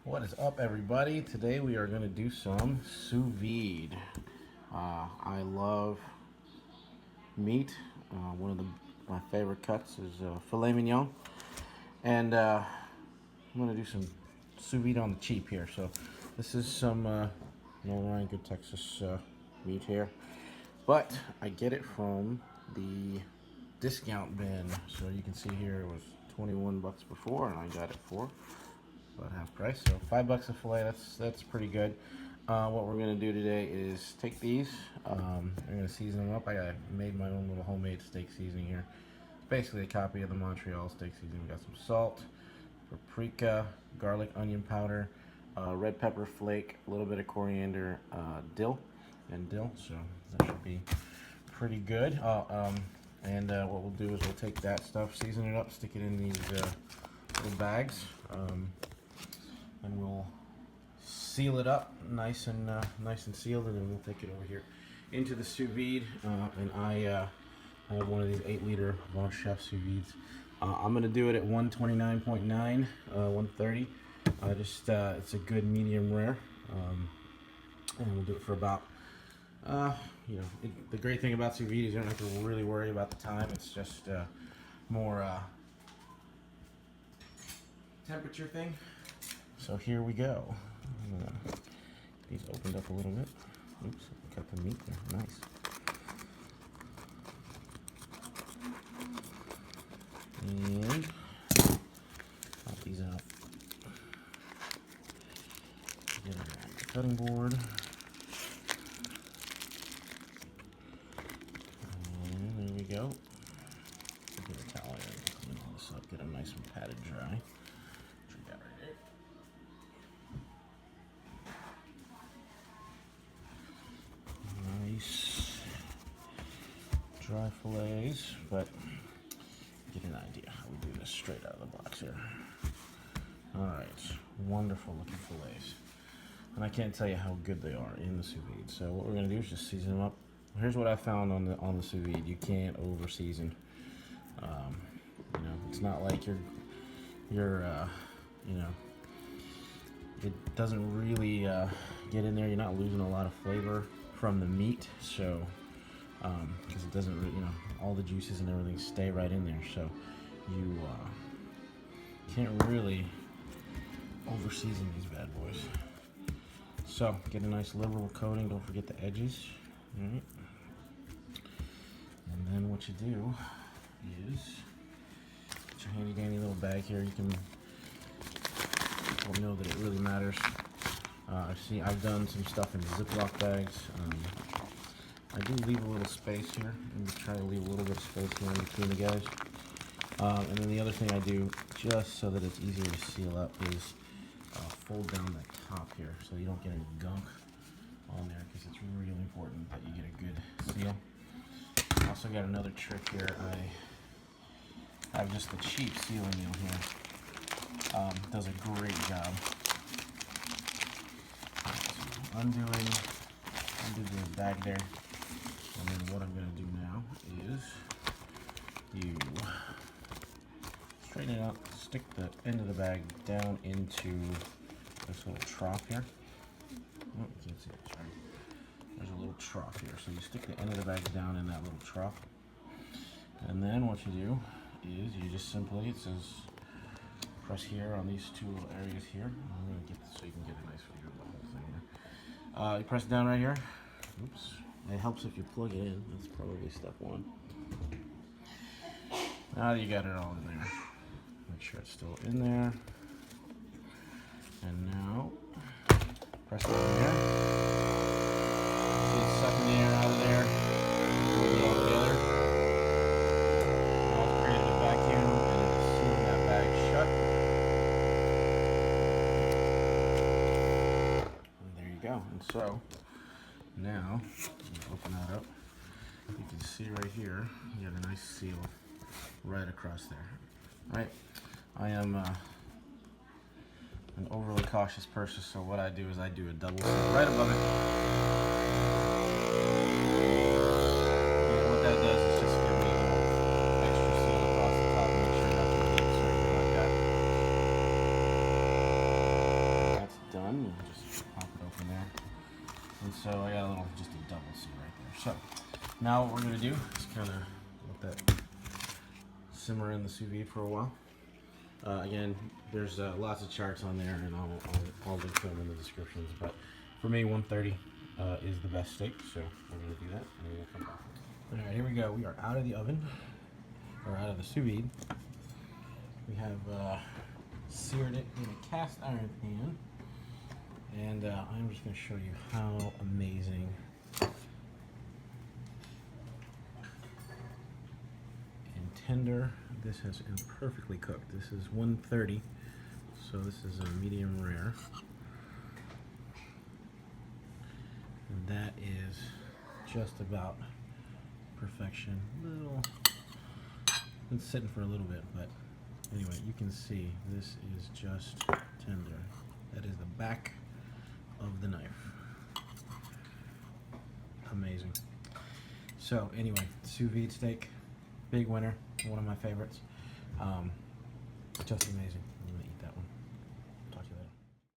What is up, everybody? Today we are going to do some sous vide. I love meat. One of my favorite cuts is filet mignon, and I'm going to do some sous vide on the cheap here. So this is some Ryan Good Texas meat here, but I get it from the discount bin. So you can see here it was 21 bucks before, and I got it for about half price, so $5 a fillet. That's pretty good. What we're gonna do today is take these. I'm gonna season them up. I made my own little homemade steak seasoning here. It's basically a copy of the Montreal steak seasoning. We got some salt, paprika, garlic, onion powder, red pepper flake, a little bit of coriander, dill. So that should be pretty good. What we'll do is we'll take that stuff, season it up, stick it in these little bags. And we'll seal it up nice and sealed, and then we'll take it over here into the sous vide. I have one of these 8-liter Von Chef sous vides. I'm gonna do it at 129.9, 130. It's a good medium rare, and we'll do it for about. The great thing about sous vide is you don't have to really worry about the time. It's just more temperature thing. So here we go. These opened up a little bit. Oops, got the meat there. Nice. And pop these out. Get a cutting board. And there we go. Get a towel here and clean all this up. Get them nice and patted dry. Dry fillets, but get an idea how we do this straight out of the box here. Alright, wonderful looking fillets. And I can't tell you how good they are in the sous vide. So what we're going to do is just season them up. Here's what I found on the sous vide. You can't over season. It's not like it doesn't really get in there. You're not losing a lot of flavor from the meat, so because it doesn't really, all the juices and everything stay right in there, so you can't really over season these bad boys. So get a nice liberal coating. Don't forget the edges. All right. And then what you do is get your handy dandy little bag here. You can know that it really matters. I've done some stuff in Ziploc bags. I do leave a little space here, and try to leave a little bit of space here in between the guys. And then the other thing I do, just so that it's easier to seal up, is fold down the top here so you don't get any gunk on there, because it's really important that you get a good seal. I also got another trick here. I have just the cheap sealing wheel here. Does a great job. So undo the bag there. And then what I'm going to do now is you straighten it out, stick the end of the bag down into this little trough here. Oh, you can't see it, sorry. There's a little trough here. So you stick the end of the bag down in that little trough. And then what you do is you just simply, it says press here on these two little areas here. I'm going to get this so you can get a nice view of the whole thing here. You press down right here. Oops. It helps if you plug it in. That's probably step one. Now that you got it all in there, make sure it's still in there. And now, press it in there. See it's sucking the air out of there. Pull it all together. Now it's created a vacuum, and it is sealing that bag shut. And there you go. And so, now, open that up. You can see right here, you have a nice seal right across there. All right, I am an overly cautious person, so what I do is I do a double seal right above it. And what that does is just give me a little extra seal across the top, make sure nothing leaks or anything like that. And so I got a little, just a double C right there. So now what we're gonna do is kind of let that simmer in the sous vide for a while. Again, there's lots of charts on there, and I'll link them in the descriptions. But for me, 130 is the best steak, so we're gonna do that, and we'll come back. All right, here we go. We are out of the oven, or out of the sous vide. We have seared it in a cast iron pan, and I'm just gonna show you how amazing tender this has been, perfectly cooked. This is 130, so this is a medium rare, and that is just about perfection. Been sitting for a little bit, but anyway, you can see this is just tender. That is the back of the knife. Amazing. So anyway, sous vide steak, big winner, one of my favorites. Just amazing. I'm gonna